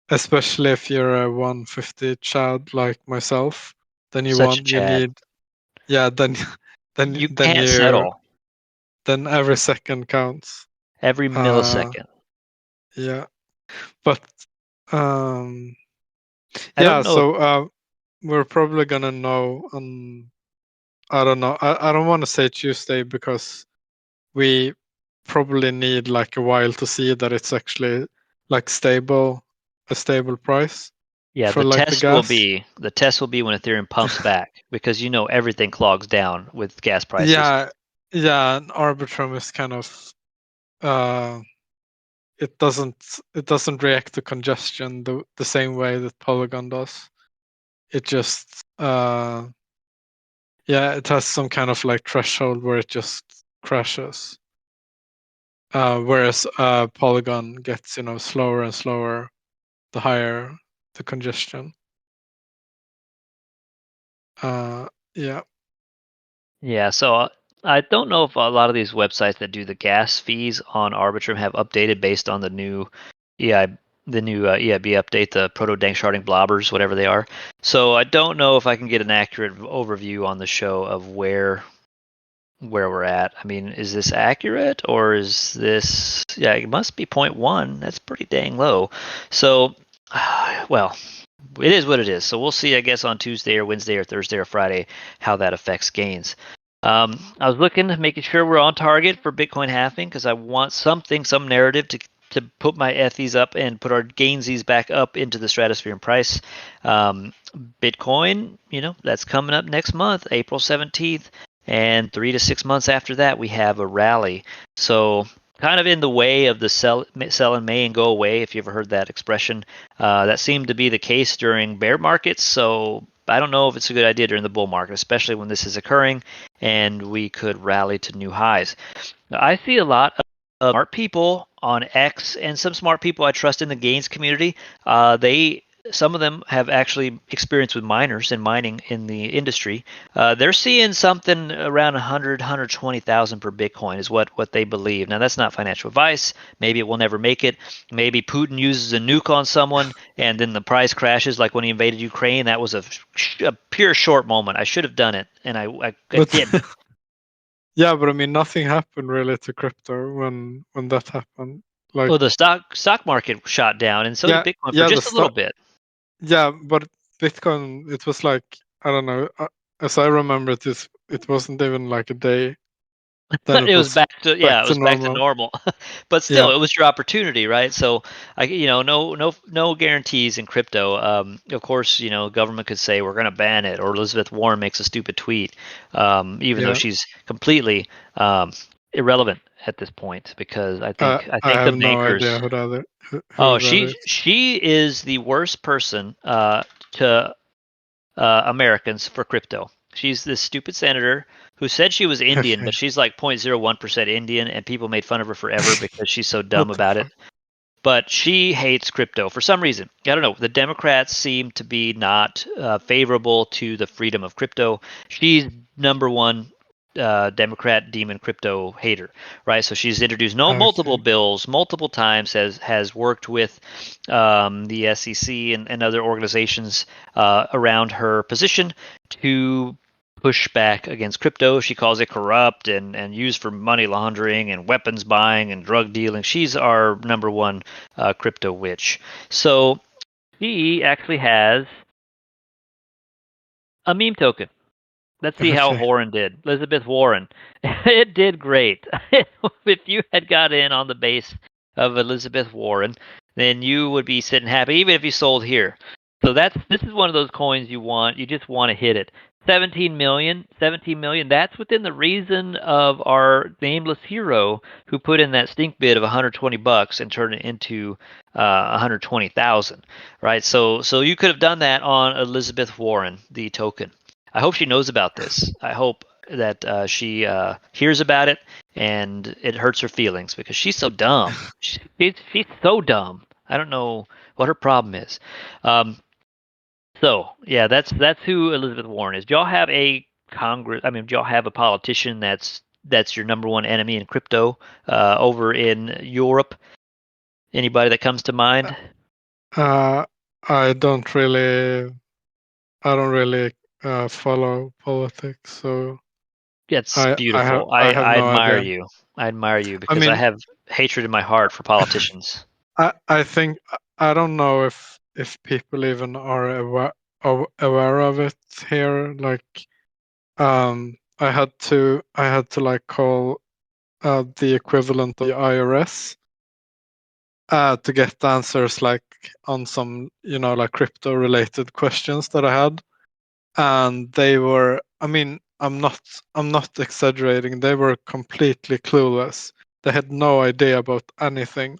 Especially if you're a 150 Chad like myself. Then you need, yeah. Then you can't settle. Then every second counts. Every millisecond. Yeah, but yeah. I don't know. So we're probably gonna know on. I don't know. I don't want to say Tuesday because we probably need like a while to see that it's actually like a stable price Yeah, for the like the test will gas. be when Ethereum pumps back, because everything clogs down with gas prices. Yeah, and Arbitrum is kind of uh it doesn't react to congestion the same way that Polygon does. It just it has some kind of like threshold where it just crashes. Whereas Polygon gets slower and slower the higher the congestion. Yeah. Yeah, so I don't know if a lot of these websites that do the gas fees on Arbitrum have updated based on the new EI EIB update, the proto dank sharding blobbers, whatever they are. So I don't know if I can get an accurate overview on the show of where we're at. I mean, is this accurate, or is this? Yeah, it must be 0.1. That's pretty dang low. So, well, it is what it is. So we'll see, I guess, on Tuesday or Wednesday or Thursday or Friday how that affects gains. I was making sure we're on target for Bitcoin halving, because I want some narrative to put my ethies up and put our gainsies back up into the stratosphere in price. Bitcoin, that's coming up next month, April 17th. And 3 to 6 months after that, we have a rally. So kind of in the way of the sell in May and go away, if you ever heard that expression. That seemed to be the case during bear markets. So I don't know if it's a good idea during the bull market, especially when this is occurring and we could rally to new highs. Now, I see a lot of smart people on X and some smart people I trust in the gains community. Some of them have actually experience with miners and mining in the industry. They're seeing something around 100, 120,000 per Bitcoin is what they believe. Now, that's not financial advice. Maybe it will never make it. Maybe Putin uses a nuke on someone and then the price crashes, like when he invaded Ukraine. That was a pure short moment. I should have done it, and I But didn't. yeah, but I mean, nothing happened really to crypto when that happened. Like, Well, the stock market shot down, and so did Bitcoin for the just a little stock. bit. Yeah, but Bitcoin, it was like, I don't know. As I remember it wasn't even like a day. Then it It was was back it to was back to normal. normal. But still, Yeah. it was your opportunity, right? So no guarantees in crypto. Of course, government could say we're going to ban it, or Elizabeth Warren makes a stupid tweet, even though Yeah. she's completely irrelevant at this point, because I I think the have no idea bankers. who Oh, that is. she is the worst person to Americans for crypto. She's this stupid senator who said she was Indian, Okay. but she's like 0.01% Indian, and people made fun of her forever because she's so dumb What the about it. fuck? But she hates crypto for some reason. I don't know. The Democrats seem to be not favorable to the freedom of crypto. She's number one Democrat demon crypto hater, right? So she's introduced multiple Okay. bills multiple times, has worked with the SEC and other organizations around her position to push back against crypto. She calls it corrupt and used for money laundering and weapons buying and drug dealing. She's our number one crypto witch. So she actually has a meme token. Let's see how Okay. Warren did. Elizabeth Warren. It did great. If you had got in on the base of Elizabeth Warren, then you would be sitting happy, even if you sold here. So this is one of those coins you just want to hit it. 17 million, that's within the reason of our nameless hero who put in that stink bid of $120 and turned it into 120,000, right? So you could have done that on Elizabeth Warren, the token. I hope she knows about this. I hope that she hears about it and it hurts her feelings, because she's so dumb. She's so dumb. I don't know what her problem is. So yeah, that's who Elizabeth Warren is. Do y'all have a Congress? I mean, do y'all have a politician that's your number one enemy in crypto over in Europe? Anybody that comes to mind? Uh, I don't really, follow politics, so It's I have beautiful. I have I no admire idea. you. I admire you because I have hatred in my heart for politicians. I think I don't know if people even are aware of it here. Like, I had to like call the equivalent of the IRS to get answers like on some like crypto related questions that I had, and they were. I mean, I'm not exaggerating. They were completely clueless. They had no idea about anything,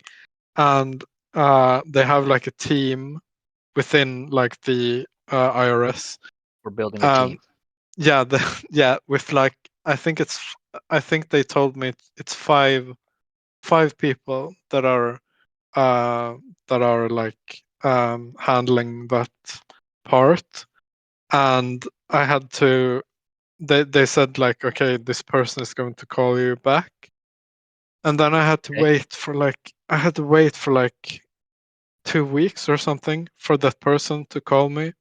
and they have like a team within like the IRS. We're building a team. Yeah, yeah, with like I think they told me it's five people uh that are like handling that part, and I had to. They said like, okay, this person is going to call you back, and then I had to Okay. wait for like 2 weeks or something for that person to call me.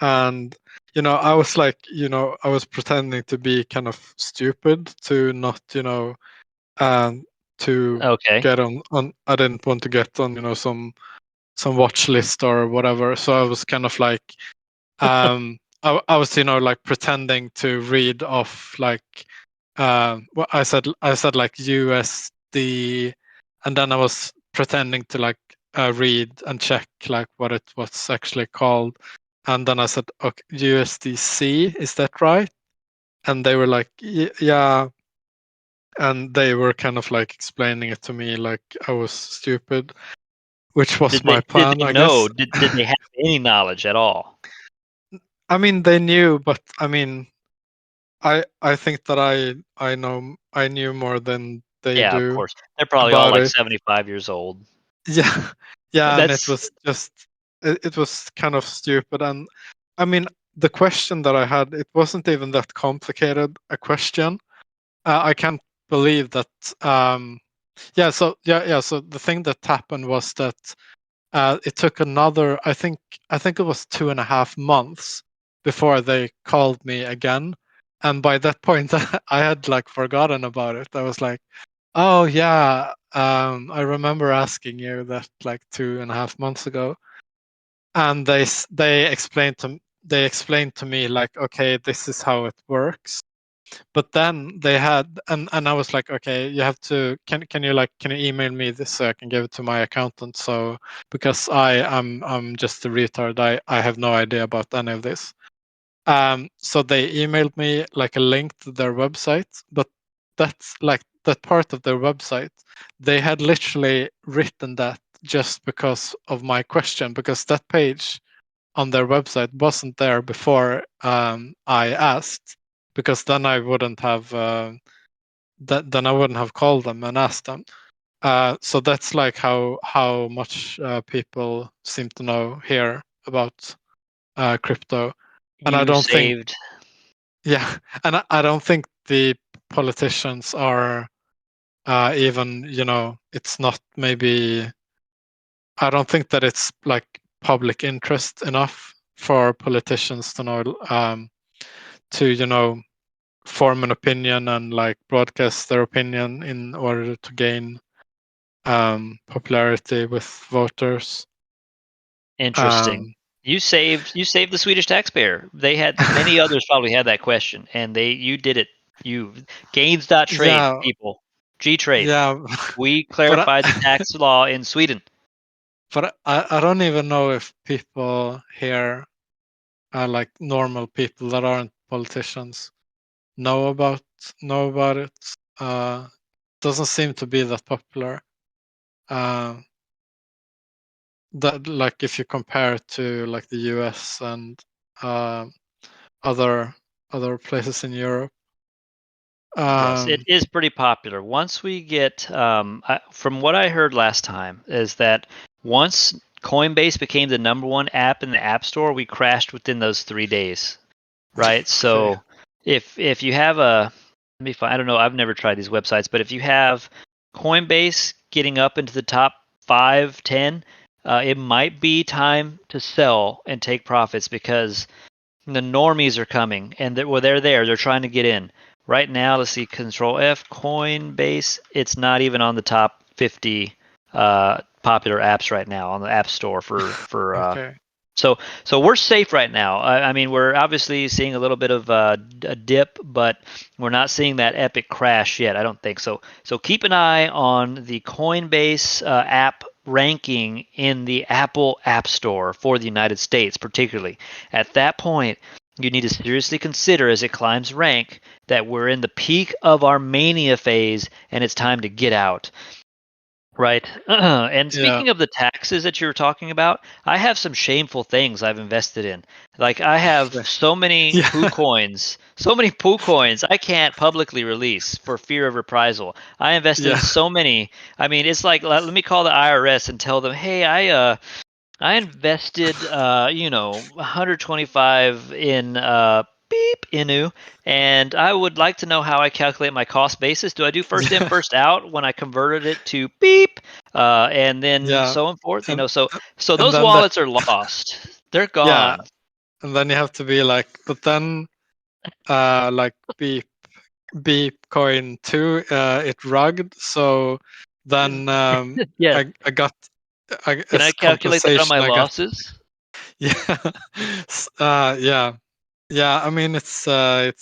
And I was like, I was pretending to be kind of stupid to not, um to Okay. get on. I didn't want to get on, some watch list or whatever. So I was kind of like, I was, like pretending to read off like, what I said like USD, and then I was pretending to like read and check like what it was actually called, and then I said, okay, USDC, is that right? And they were like, yeah, and they were kind of like explaining it to me like I was stupid, which was my Did plan, they I know? guess. Did they have any knowledge at all? I mean, they knew, but I mean, I think that I knew more than they Yeah, of do course. They're probably all about like it. 75 years old. Yeah, yeah, and it That's was just it was kind of stupid. And I mean, the question that I had, it wasn't even that complicated a question. I can't believe that. Yeah, so yeah. So the thing that happened was that it took another. I think it was 2.5 months before they called me again, and by that point, I had like forgotten about it. I was like, oh yeah, I remember asking you that like 2.5 months ago, and they explained to me like, okay, this is how it works. But then they had, and I was like, okay, you have to, can you email me this so I can give it to my accountant? So because I'm just a retard, I have no idea about any of this. So they emailed me like a link to their website, but that's like that part of their website. They had literally written that just because of my question, because that page on their website wasn't there before I asked, because then I wouldn't have then I wouldn't have called them and asked them. So that's like how much people seem to know here about crypto, and I you don't think. saved. Yeah, and I don't think the politicians are even, it's not maybe. I don't think that it's like public interest enough for politicians to know, to, form an opinion and like broadcast their opinion in order to gain popularity with voters. Interesting. Um, You saved the Swedish taxpayer. They had many others probably had that question, and you did it. You gains.trade yeah, people. gTrade. yeah, We but clarified the tax law in Sweden. I don't even know if people here, like normal people that aren't politicians, know about know about it. Doesn't seem to be that popular. Uh, that like if you compare it to like the US and uh, other places in Europe. Yes, it Um, is pretty popular. Once we get, from what I heard last time, is that once Coinbase became the number one app in the App Store, we crashed within those 3 days, right? okay. So if you have let me find, I don't know, I've never tried these websites, but if you have Coinbase getting up into the top 5, 10, it might be time to sell and take profits because the normies are coming and they're there. They're trying to get in. Right now, let's see, Control F, Coinbase. It's not even on the top 50 popular apps right now on the App Store for Okay. so we're safe right now. I mean, we're obviously seeing a little bit of a dip, but we're not seeing that epic crash yet. I don't think so. So keep an eye on the Coinbase app ranking in the Apple App Store for the United States, particularly. At that point, you need to seriously consider as it climbs rank that we're in the peak of our mania phase and it's time to get out. Right. And Yeah. speaking of the taxes that you were talking about, I have some shameful things I've invested in. Like I have so many Yeah. poo coins I can't publicly release for fear of reprisal. I invested in Yeah. so many. I mean, it's like let me call the IRS and tell them, "Hey, I invested, 125 in beep Inu, and I would like to know how I calculate my cost basis. Do I do first in, Yeah. first out when I converted it to beep, and then Yeah. so on forth? And So and those then that wallets are lost. They're yeah, gone. and then you have to be like, but then like beep coin 2 it rugged, so then Yes. I got Can as I calculate that on compensation my I got losses? yeah yeah yeah. I mean it's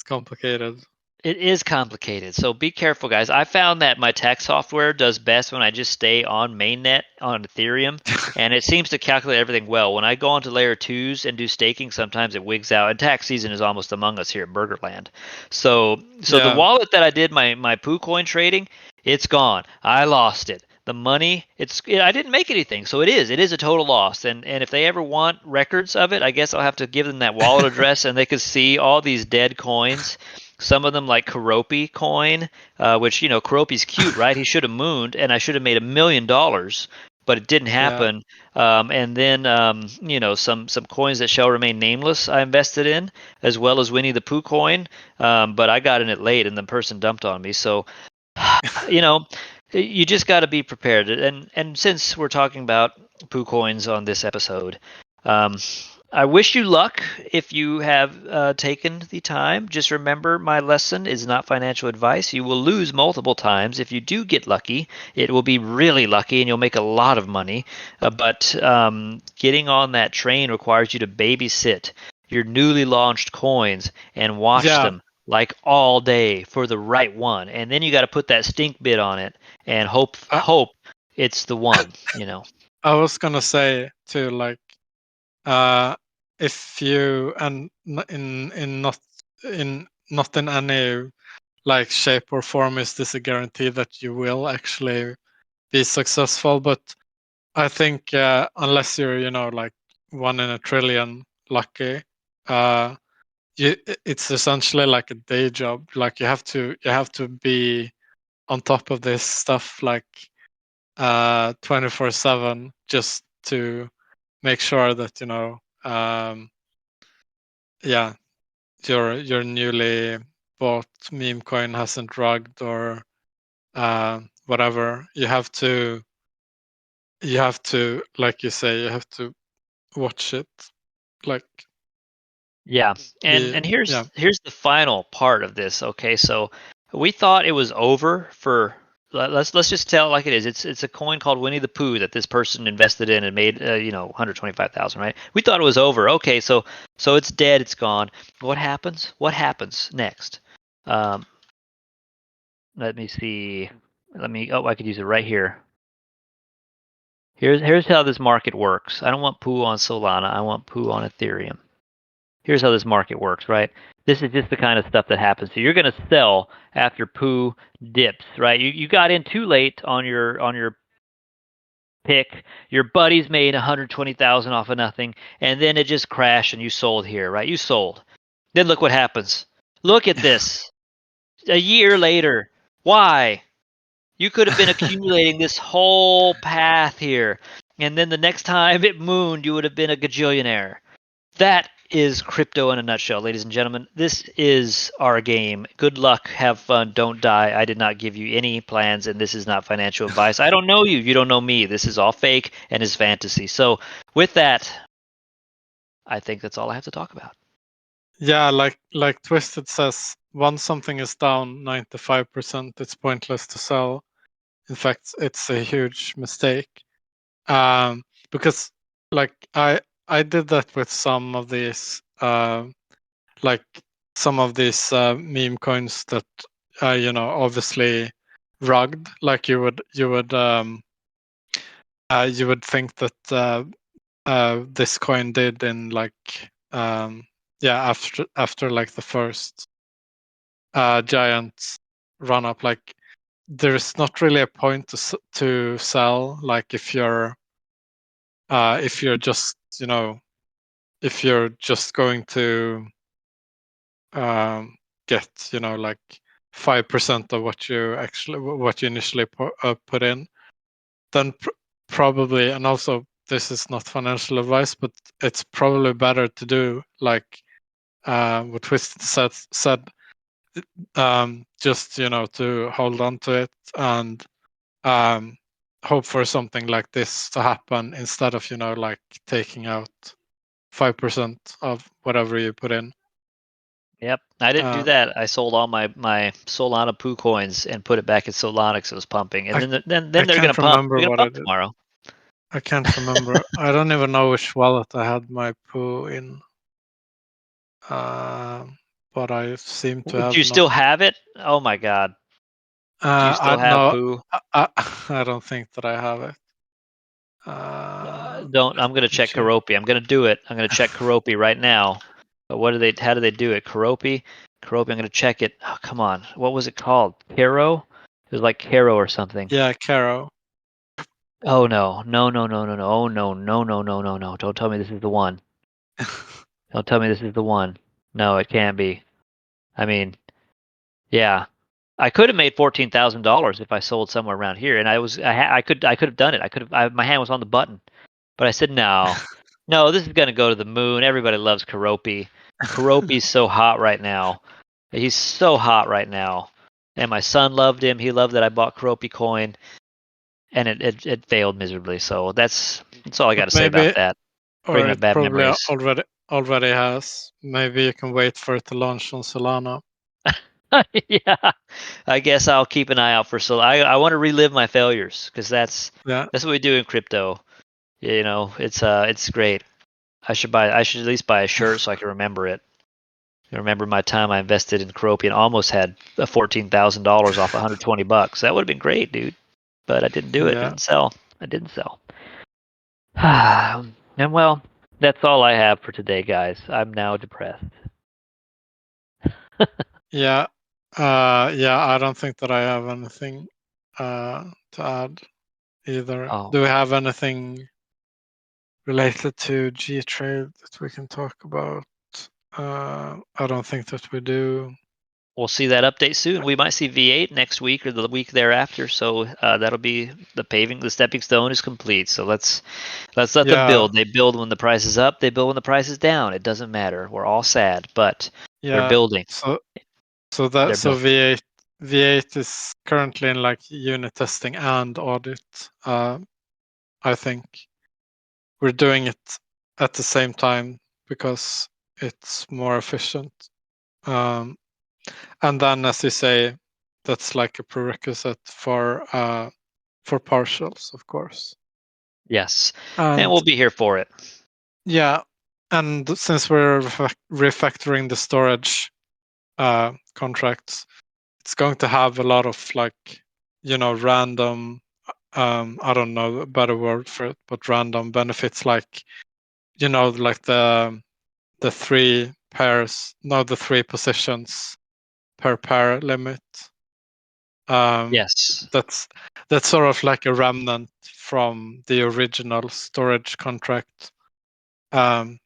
complicated. It is complicated, so be careful, guys. I found that my tax software does best when I just stay on mainnet on Ethereum, and it seems to calculate everything well. When I go onto layer twos and do staking, sometimes it wigs out. And tax season is almost among us here at Burgerland. So the Yeah. wallet that I did my PooCoin trading, it's gone. I lost it. The money, I didn't make anything, so it is a total loss. And if they ever want records of it, I guess I'll have to give them that wallet address, and they could see all these dead coins. Some of them like Karopi coin, which Karopi's cute, right? He should have mooned, and I should have made $1 million, but it didn't Yeah. happen. And then some coins that shall remain nameless I invested in, as well as Winnie the Pooh coin. But I got in it late, and the person dumped on me. So you know, you just got to be prepared. And since we're talking about Pooh coins on this episode, um, I wish you luck if you have taken the time. Just remember, my lesson is not financial advice. You will lose multiple times. If you do get lucky, it will be really lucky and you'll make a lot of money. But getting on that train requires you to babysit your newly launched coins and watch Yeah. them like all day for the right one. And then you got to put that stink bid on it and hope it's the one. I was gonna say too, like, if you and not in any like shape or form is this a guarantee that you will actually be successful, but I think unless you're like 1 in a trillion lucky, uh, it's essentially like a day job. Like you have to be on top of this stuff like 24/7 just to make sure that yeah, your newly bought meme coin hasn't rugged or whatever. You have to, like you say, you have to watch it. Like Yeah, and yeah. here's the final part of this. Okay, so we thought it was over for. Let's just tell it like it is. It's a coin called Winnie the Pooh that this person invested in and made 125,000. Right? We thought it was over. Okay, so it's dead. It's gone. What happens? What happens next? Um, let me see. I could use it right here. Here's how this market works. I don't want Pooh on Solana. I want Pooh on Ethereum. Here's how this market works, right? This is just the kind of stuff that happens. So you're going to sell after Pooh dips, right? You got in too late on your pick. Your buddies made 120,000 off of nothing, and then it just crashed, and you sold here, right? You sold. Then look what happens. Look at this. A year later, why? You could have been accumulating this whole path here, and then the next time it mooned, you would have been a gajillionaire. That is crypto in a nutshell, ladies and gentlemen. This is our game. Good luck, have fun, don't die. I did not give you any plans, and this is not financial advice. I don't know you. You don't know me. This is all fake and is fantasy. So, with that, I think that's all I have to talk about. Yeah, like Twisted says, once something is down 95%, it's pointless to sell. In fact, it's a huge mistake. Because like I did that with some of these like some of these meme coins that obviously rugged. Like you would think that this coin did in like after like the first giant run up. Like there's not really a point to sell. Like if you're just if you're just going to get like 5% of what you initially put in, then probably, and also this is not financial advice, but it's probably better to do like what Twisted said, just to hold on to it and hope for something like this to happen instead of like taking out 5% of whatever you put in. Yep, I didn't do that. I sold all my Solana PoopCoins and put it back in Solana because it was pumping, and then I they're gonna can't pump. remember They're gonna what I pump did. tomorrow. I can't remember. I don't even know which wallet I had my poo in. But I seem to Do have you not. still have it? Oh my god, do you I still have no, Poo? I don't think that I have it. Don't. I'm gonna check Karopi. I'm gonna do it. I'm gonna check Karopi right now. But what do they? How do they do it? Karopi. I'm gonna check it. Oh, come on. What was it called? Caro? It was like Caro or something. Yeah, Caro. Oh no. No. No. No. No. No. Oh no. No. No. No. No. No. Don't tell me this is the one. Don't tell me this is the one. No, it can't be. I mean, yeah. I could have made $14,000 if I sold somewhere around here, and I could have done it. My hand was on the button, but I said no, no. This is gonna go to the moon. Everybody loves Karopi. Karopi's so hot right now. He's so hot right now, and my son loved him. He loved that I bought Karopi coin, and it failed miserably. So that's all I got to say about Maybe, that. or Bringing up it bad probably memories. already has. Maybe you can wait for it to launch on Solana. Yeah, I guess I'll keep an eye out for so. I want to relive my failures because Yeah, that's what we do in crypto. It's great. I should at least buy a shirt so I can remember it. I remember my time I invested in Karopi and almost had $14,000 off $120. That would have been great, dude. But I didn't do it. yeah, Didn't sell. I didn't sell. And well, that's all I have for today, guys. I'm now depressed. yeah. Yeah. I don't think that I have anything to add either. Oh, Do we have anything related to gTrade that we can talk about? I don't think that we do. we'll see that update soon. We might see V8 next week or the week thereafter. So that'll be the stepping stone is complete. So let's let them Yeah, build. They build when the price is up. They build when the price is down. It doesn't matter. We're all sad, but they're yeah. building. So They're building. V8 is currently in like unit testing and audit. I think we're doing it at the same time because it's more efficient. Um, and then, as you say, that's like a prerequisite for partials, of course. Yes, and And we'll be here for it. yeah, and since we're refactoring the storage contracts, it's going to have a lot of like random I don't know a better word for it, but random benefits like like the three positions per pair limit. Yes. That's sort of like a remnant from the original storage contract. um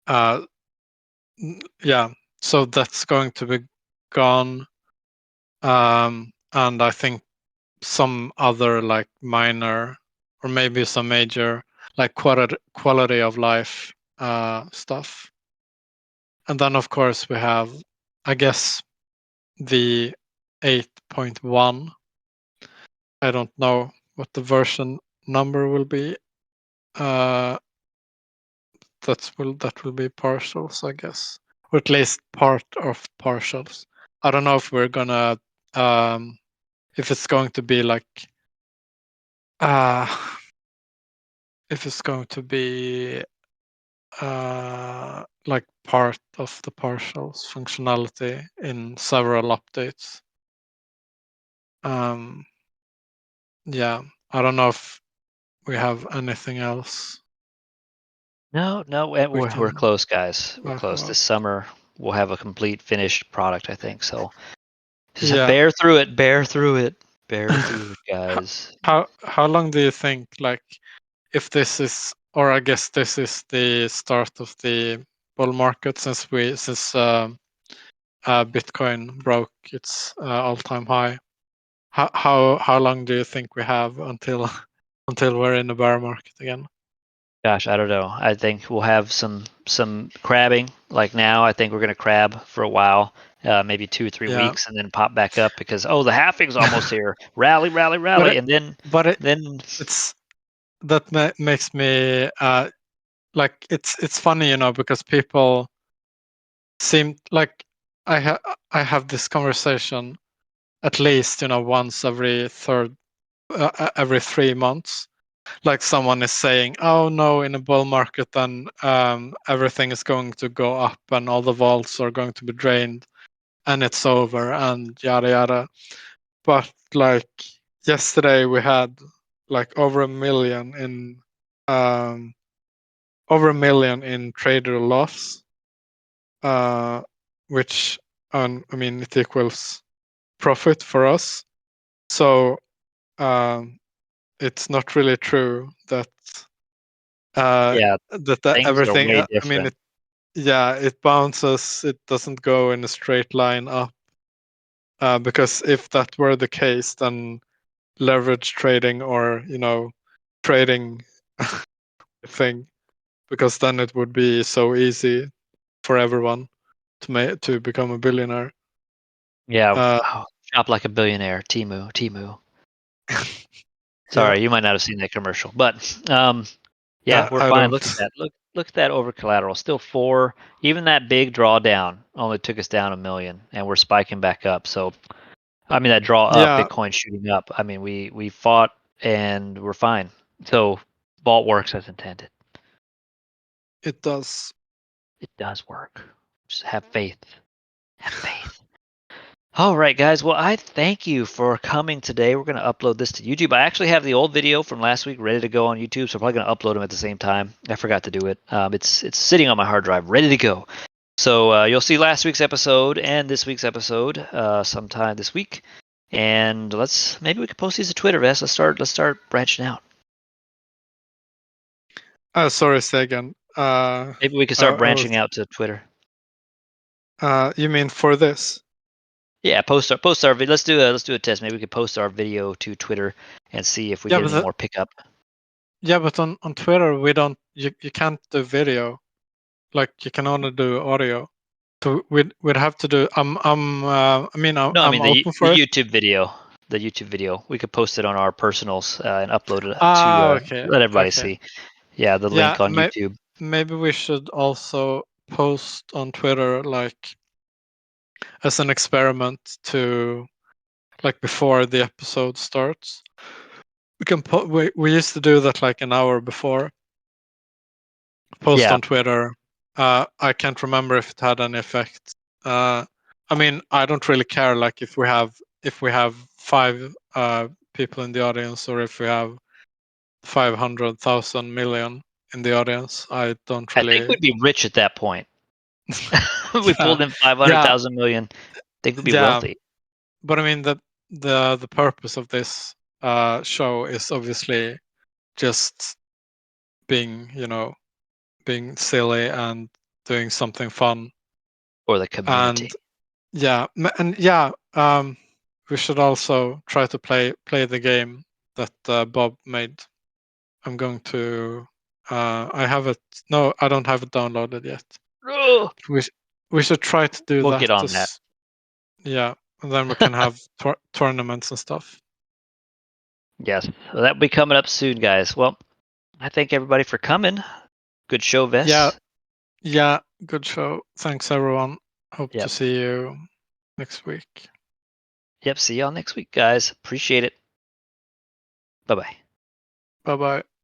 uh yeah, so that's going to be gone. And I think some other like minor or maybe some major like quality of life stuff. And then of course we have, I guess, the 8.1. I don't know what the version number will be. That will be partials, I guess. or at least part of partials. I don't know if we're gonna if it's going to be like if it's going to be like part of the partials functionality in several updates. Yeah, I don't know if we have anything else. No, we're close, guys. We're close. This summer we'll have a complete finished product, I think. So just bear through it, bear through it, guys. How long do you think, like, if this is, or I guess this is the start of the bull market since Bitcoin broke its all-time high? How long do you think we have until we're in the bear market again? Gosh, I don't know. I think we'll have some crabbing. Like now, I think we're gonna crab for a while, maybe 2 or 3 weeks, and then pop back up because the halving's almost here. Rally, and then it's that makes me like it's funny, because people seem like I have this conversation at least once every 3 months. Like someone is saying, "Oh no, in a bull market, then everything is going to go up, and all the vaults are going to be drained, and it's over, and yada yada." But like yesterday, we had like over 1 million in trader loss, which I mean it equals profit for us. So it's not really true that things are everything. way I mean, different. it bounces. It doesn't go in a straight line up. Because if that were the case, then leverage trading or trading thing, because then it would be so easy for everyone to become a billionaire. Yeah, shop like a billionaire. Timu. Sorry, you might not have seen that commercial, but yeah, we're I fine. don't. Look at that. Look at that over collateral. Still 4. Even that big drawdown only took us down 1 million, and we're spiking back up. So, I mean, that draw up, Bitcoin shooting up. I mean, we fought and we're fine. So, vault works as intended. It does. It does work. Just have faith. Have faith. All right, guys. Well, I thank you for coming today. We're going to upload this to YouTube. I actually have the old video from last week ready to go on YouTube, so I'm probably going to upload them at the same time. I forgot to do it. It's sitting on my hard drive, ready to go. So you'll see last week's episode and this week's episode sometime this week. And maybe we could post these to Twitter, Vess. Let's start branching out. Sorry, say again. Maybe we could start branching out to Twitter. You mean for this? Yeah, post our video. Let's do a test. Maybe we could post our video to Twitter and see if we get any more pickup. Yeah, but on Twitter we don't. You can't do video. Like you can only do audio. So we'd have to do. I'm open for the it. YouTube video. The YouTube video. We could post it on our personals and upload it to let everybody see. Yeah, the link on YouTube. Maybe we should also post on Twitter, like as an experiment to, like before the episode starts. We can we used to do that like an hour before. Post on Twitter. I can't remember if it had any effect. I mean, I don't really care. Like if we have 5 people in the audience, or if we have 500,000 million in the audience, I don't really. I think we'd be rich at that point. We pulled in 500,000 million. I think we'd be wealthy. But I mean, the purpose of this show is obviously just being silly and doing something fun for the community. And we should also try to play the game that Bob made. I'm going to. I have it. No, I don't have it downloaded yet. We should try to do that. We'll get on that. Yeah, and then we can have tournaments and stuff. Yes, well, that'll be coming up soon, guys. Well, I thank everybody for coming. Good show, Vess. Yeah. Good show. Thanks, everyone. Hope Yep. to see you next week. Yep. See y'all next week, guys. Appreciate it. Bye-bye. Bye-bye.